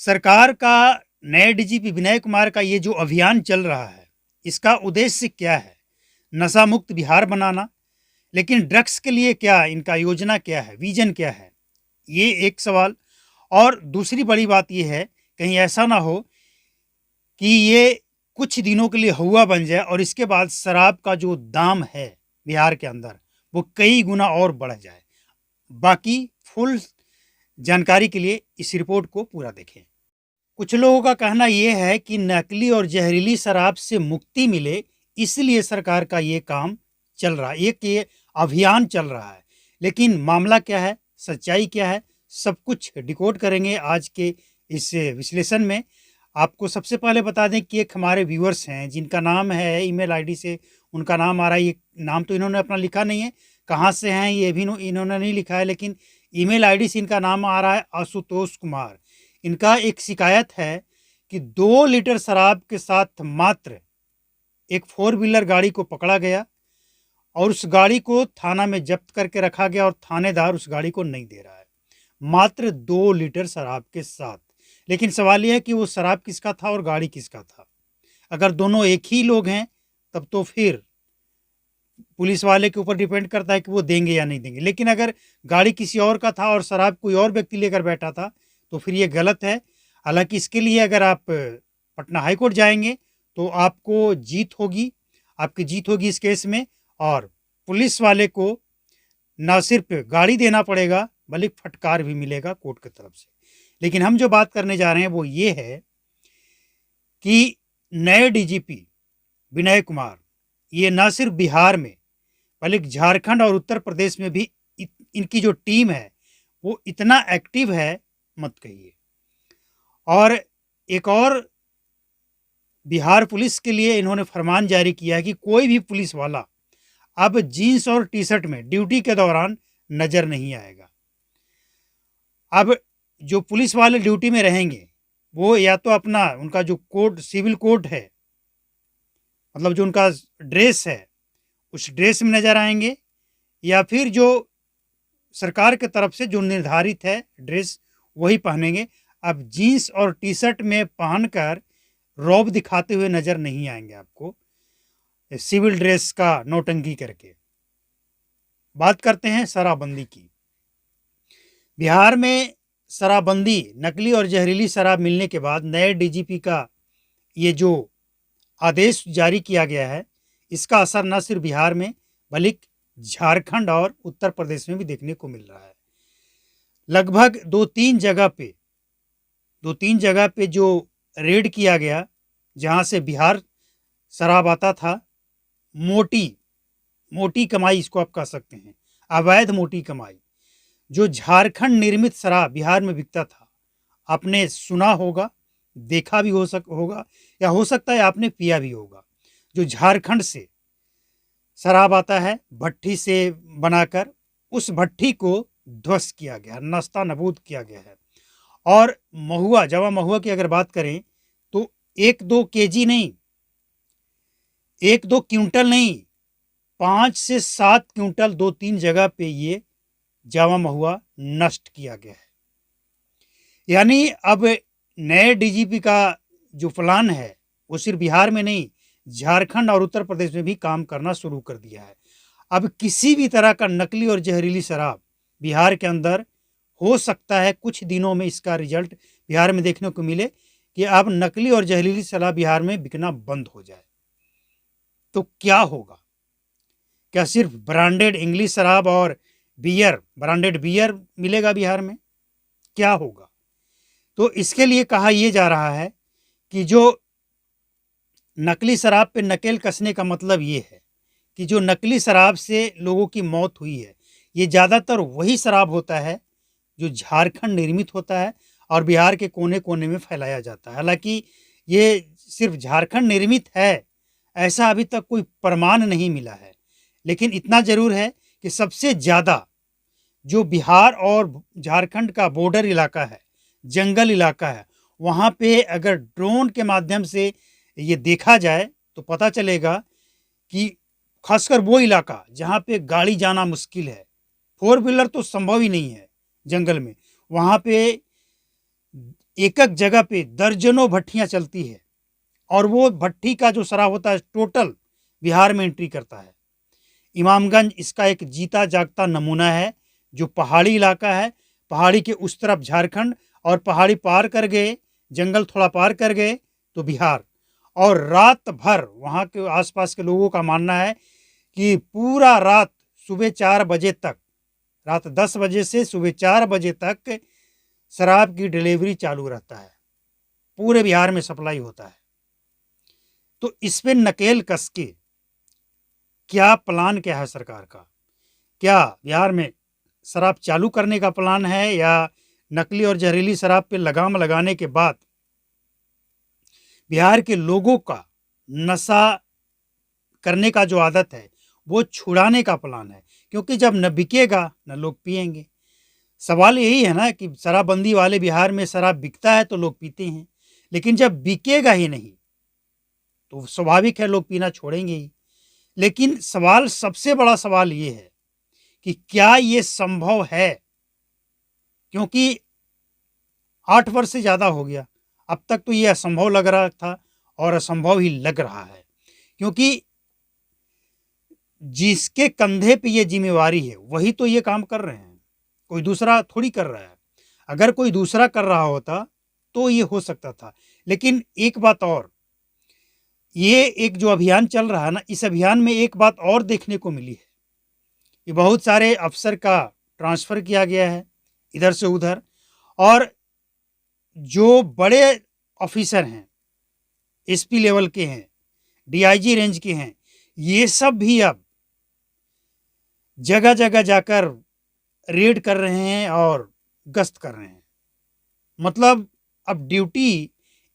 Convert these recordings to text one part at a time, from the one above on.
सरकार का नए डीजीपी विनय कुमार का ये जो अभियान चल रहा है, इसका उद्देश्य क्या है? नशा मुक्त बिहार बनाना, लेकिन ड्रग्स के लिए क्या इनका योजना क्या है, विज़न क्या है? ये एक सवाल। और दूसरी बड़ी बात ये है, कहीं ऐसा ना हो कि ये कुछ दिनों के लिए हुआ बन जाए और इसके बाद शराब का जो दाम है बिहार के अंदर, वो कई गुना और बढ़ जाए। बाकी फुल जानकारी के लिए इस रिपोर्ट को पूरा देखें। कुछ लोगों का कहना यह है कि नकली और जहरीली शराब से मुक्ति मिले, इसलिए सरकार का ये काम चल रहा है, एक ये अभियान चल रहा है। लेकिन मामला क्या है, सच्चाई क्या है, सब कुछ डिकोड करेंगे आज के इस विश्लेषण में। आपको सबसे पहले बता दें कि एक हमारे व्यूअर्स हैं जिनका नाम है, ईमेल आईडी से उनका नाम आ रहा है। ये नाम तो इन्होंने अपना लिखा नहीं है, कहाँ से हैं ये भी इन्होंने नहीं लिखा है, लेकिन ईमेल आईडी से इनका नाम आ रहा है आशुतोष कुमार। इनका एक शिकायत है कि 2 लीटर शराब के साथ मात्र एक 4 व्हीलर गाड़ी को पकड़ा गया और उस गाड़ी को थाना में जब्त करके रखा गया और थानेदार उस गाड़ी को नहीं दे रहा है, मात्र 2 लीटर शराब के साथ। लेकिन सवाल यह है कि वो शराब किसका था और गाड़ी किसका था? अगर दोनों एक ही लोग हैं तब तो फिर पुलिस वाले के ऊपर डिपेंड करता है कि वो देंगे या नहीं देंगे। लेकिन अगर गाड़ी किसी और का था और शराब कोई और व्यक्ति लेकर बैठा था तो फिर ये गलत है। हालांकि इसके लिए अगर आप पटना हाई कोर्ट जाएंगे तो आपको जीत होगी, आपकी जीत होगी इस केस में, और पुलिस वाले को न सिर्फ गाड़ी देना पड़ेगा बल्कि फटकार भी मिलेगा कोर्ट की तरफ से। लेकिन हम जो बात करने जा रहे हैं वो ये है कि नए डीजीपी विनय कुमार ये न सिर्फ बिहार में बल्कि झारखंड और उत्तर प्रदेश में भी इनकी जो टीम है वो इतना एक्टिव है मत कहिए। और एक और बिहार पुलिस के लिए इन्होंने फरमान जारी किया है कि कोई भी पुलिस वाला अब जीन्स और टी शर्ट में ड्यूटी के दौरान नजर नहीं आएगा। अब जो पुलिस वाले ड्यूटी में रहेंगे वो या तो अपना उनका जो कोड सिविल कोड है, मतलब जो उनका ड्रेस है उस ड्रेस में नजर आएंगे, या फिर जो सरकार की तरफ से जो निर्धारित है ड्रेस वही पहनेंगे। अब जीन्स और टी शर्ट में पहनकर रौब दिखाते हुए नजर नहीं आएंगे आपको, सिविल ड्रेस का नौटंकी करके। बात करते हैं शराबबंदी की। बिहार में शराबबंदी, नकली और जहरीली शराब मिलने के बाद नए डीजीपी का ये जो आदेश जारी किया गया है, इसका असर न सिर्फ बिहार में बल्कि झारखंड और उत्तर प्रदेश में भी देखने को मिल रहा है। लगभग दो तीन जगह पे जो रेड किया गया जहां से बिहार शराब आता था, मोटी कमाई इसको आप कह सकते हैं, अवैध मोटी कमाई, जो झारखंड निर्मित शराब बिहार में बिकता था। आपने सुना होगा, देखा भी होगा, या हो सकता है आपने पिया भी होगा। जो झारखंड से शराब आता है भट्टी से बनाकर, उस भट्टी को ध्वस्त किया गया, नस्ता नबूद किया गया है। और महुआ, जवा महुआ की अगर बात करें तो 1-2 केजी नहीं, 1-2 क्विंटल नहीं, 5 से 7 क्विंटल 2-3 जगह पे ये जावा महुआ नष्ट किया गया है। यानी अब नए डीजीपी का जो प्लान है वो सिर्फ बिहार में नहीं, झारखंड और उत्तर प्रदेश में भी काम करना शुरू कर दिया है। अब किसी भी तरह का नकली और जहरीली शराब बिहार के अंदर, हो सकता है कुछ दिनों में इसका रिजल्ट बिहार में देखने को मिले कि अब नकली और जहरीली शराब बिहार में बिकना बंद हो जाए। तो क्या होगा? क्या सिर्फ ब्रांडेड इंग्लिश शराब और ब्रांडेड बियर मिलेगा बिहार में? क्या होगा? तो इसके लिए कहा यह जा रहा है कि जो नकली शराब पे नकेल कसने का मतलब ये है कि जो नकली शराब से लोगों की मौत हुई है, ये ज़्यादातर वही शराब होता है जो झारखंड निर्मित होता है और बिहार के कोने कोने में फैलाया जाता है। हालांकि ये सिर्फ झारखंड निर्मित है ऐसा अभी तक कोई प्रमाण नहीं मिला है, लेकिन इतना ज़रूर है कि सबसे ज़्यादा जो बिहार और झारखंड का बॉर्डर इलाका है, जंगल इलाका है, वहाँ पे अगर ड्रोन के माध्यम से ये देखा जाए तो पता चलेगा कि खासकर वो इलाका जहाँ पे गाड़ी जाना मुश्किल है, 4 व्हीलर तो संभव ही नहीं है जंगल में, वहाँ पे एक एक जगह पे दर्जनों भट्टियां चलती है और वो भट्टी का जो शराब होता है टोटल बिहार में एंट्री करता है। इमामगंज इसका एक जीता जागता नमूना है। जो पहाड़ी इलाका है, पहाड़ी के उस तरफ झारखंड और पहाड़ी पार कर गए, जंगल थोड़ा पार कर गए तो बिहार। और रात भर वहाँ के आसपास के लोगों का मानना है कि पूरा रात सुबह 4 बजे तक, रात 10 बजे से सुबह 4 बजे तक शराब की डिलीवरी चालू रहता है, पूरे बिहार में सप्लाई होता है। तो इस पे नकेल कस के क्या प्लान क्या है सरकार का? क्या बिहार में शराब चालू करने का प्लान है या नकली और जहरीली शराब पे लगाम लगाने के बाद बिहार के लोगों का नशा करने का जो आदत है वो छुड़ाने का प्लान है? क्योंकि जब न बिकेगा न लोग पिएंगे। सवाल यही है ना कि शराबबंदी वाले बिहार में शराब बिकता है तो लोग पीते हैं, लेकिन जब बिकेगा ही नहीं तो स्वाभाविक है लोग पीना छोड़ेंगे ही। लेकिन सवाल, सबसे बड़ा सवाल ये है कि क्या ये संभव है? क्योंकि 8 वर्ष से ज़्यादा हो गया, अब तक तो ये असंभव लग रहा था और असंभव ही लग रहा है। क्योंकि जिसके कंधे पे ये जिम्मेवारी है वही तो ये काम कर रहे हैं, कोई दूसरा थोड़ी कर रहा है। अगर कोई दूसरा कर रहा होता तो ये हो सकता था। लेकिन एक बात और, ये एक जो अभियान चल रहा है ना, इस अभियान में एक बात और देखने को मिली है कि बहुत सारे अफसर का ट्रांसफ़र किया गया है इधर से उधर, और जो बड़े ऑफिसर हैं, एसपी लेवल के हैं, डीआईजी रेंज के हैं, ये सब भी अब जगह जगह जाकर रेड कर रहे हैं और गश्त कर रहे हैं। मतलब अब ड्यूटी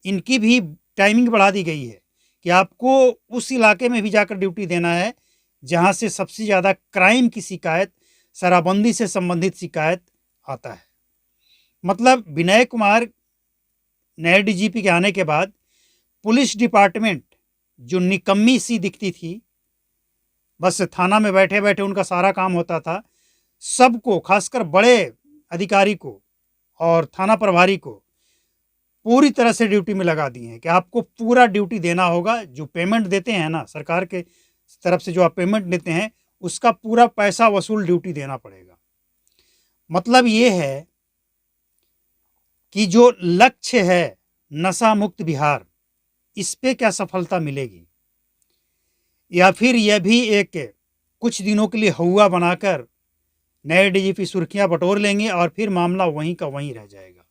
इनकी भी टाइमिंग बढ़ा दी गई है कि आपको उस इलाके में भी जाकर ड्यूटी देना है जहां से सबसे ज़्यादा क्राइम की शिकायत, शराबबंदी से संबंधित शिकायत आता है। मतलब विनय कुमार नए डीजीपी के आने के बाद पुलिस डिपार्टमेंट जो निकम्मी सी दिखती थी, बस थाना में बैठे बैठे उनका सारा काम होता था, सबको, खासकर बड़े अधिकारी को और थाना प्रभारी को पूरी तरह से ड्यूटी में लगा दिए हैं कि आपको पूरा ड्यूटी देना होगा। जो पेमेंट देते हैं ना सरकार के तरफ से, जो आप पेमेंट लेते हैं उसका पूरा पैसा वसूल ड्यूटी देना पड़ेगा। मतलब ये है कि जो लक्ष्य है नशा मुक्त बिहार, इस पे क्या सफलता मिलेगी, या फिर यह भी एक कुछ दिनों के लिए हौवा बनाकर नए डीजीपी सुर्खियां बटोर लेंगे और फिर मामला वहीं का वहीं रह जाएगा।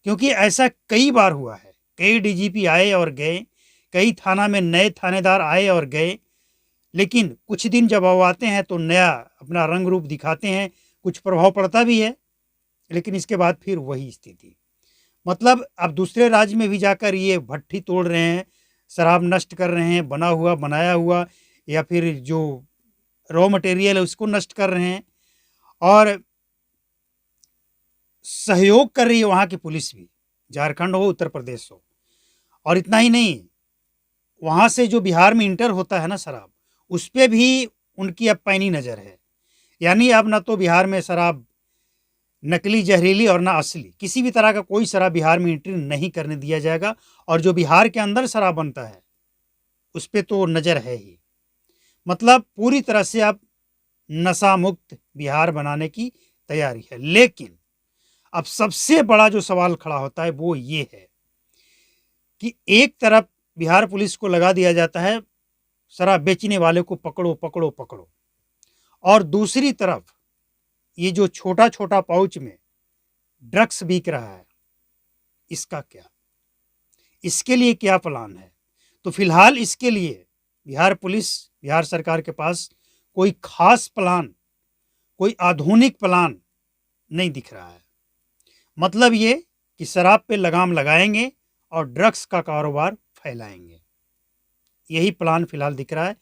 क्योंकि ऐसा कई बार हुआ है, कई डीजीपी आए और गए, कई थाना में नए थानेदार आए और गए, लेकिन कुछ दिन जब वो आते हैं तो नया अपना रंग रूप दिखाते हैं, कुछ प्रभाव पड़ता भी है, लेकिन इसके बाद फिर वही स्थिति। मतलब अब दूसरे राज्य में भी जाकर ये भट्टी तोड़ रहे हैं, शराब नष्ट कर रहे हैं, बना हुआ बनाया हुआ, या फिर जो रॉ मटेरियल है उसको नष्ट कर रहे हैं, और सहयोग कर रही है वहाँ की पुलिस भी, झारखंड हो उत्तर प्रदेश हो। और इतना ही नहीं, वहाँ से जो बिहार में इंटर होता है ना शराब, उस पर भी उनकी अब पैनी नज़र है। यानी अब ना तो बिहार में शराब नकली, जहरीली और ना असली, किसी भी तरह का कोई शराब बिहार में एंट्री नहीं करने दिया जाएगा। और जो बिहार के अंदर शराब बनता है उस पर तो नज़र है ही। मतलब पूरी तरह से अब नशा मुक्त बिहार बनाने की तैयारी है। लेकिन अब सबसे बड़ा जो सवाल खड़ा होता है वो ये है कि एक तरफ बिहार पुलिस को लगा दिया जाता है शराब बेचने वाले को पकड़ो पकड़ो पकड़ो, और दूसरी तरफ ये जो छोटा छोटा पाउच में ड्रग्स बिक रहा है, इसका क्या, इसके लिए क्या प्लान है? तो फिलहाल इसके लिए बिहार पुलिस, बिहार सरकार के पास कोई खास प्लान, कोई आधुनिक प्लान नहीं दिख रहा है। मतलब ये कि शराब पे लगाम लगाएंगे और ड्रग्स का कारोबार फैलाएंगे, यही प्लान फिलहाल दिख रहा है।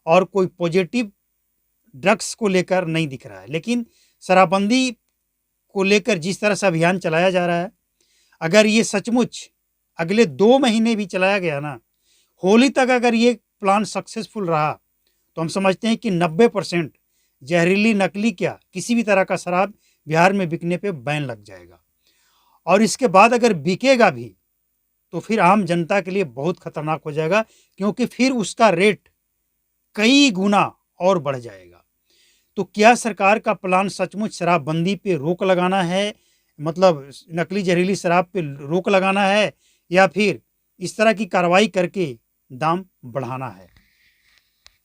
और कोई पॉजिटिव ड्रग्स को लेकर नहीं दिख रहा है। लेकिन शराबबंदी को लेकर जिस तरह से अभियान चलाया जा रहा है, अगर ये सचमुच अगले 2 महीने भी चलाया गया ना, होली तक अगर ये प्लान सक्सेसफुल रहा, तो हम समझते हैं कि 90% जहरीली, नकली क्या, किसी भी तरह का शराब बिहार में बिकने पे बैन लग जाएगा। और इसके बाद अगर बिकेगा भी तो फिर आम जनता के लिए बहुत खतरनाक हो जाएगा, क्योंकि फिर उसका रेट कई गुना और बढ़ जाएगा। तो क्या सरकार का प्लान सचमुच शराबबंदी पे रोक लगाना है, मतलब नकली जहरीली शराब पे रोक लगाना है, या फिर इस तरह की कार्रवाई करके दाम बढ़ाना है?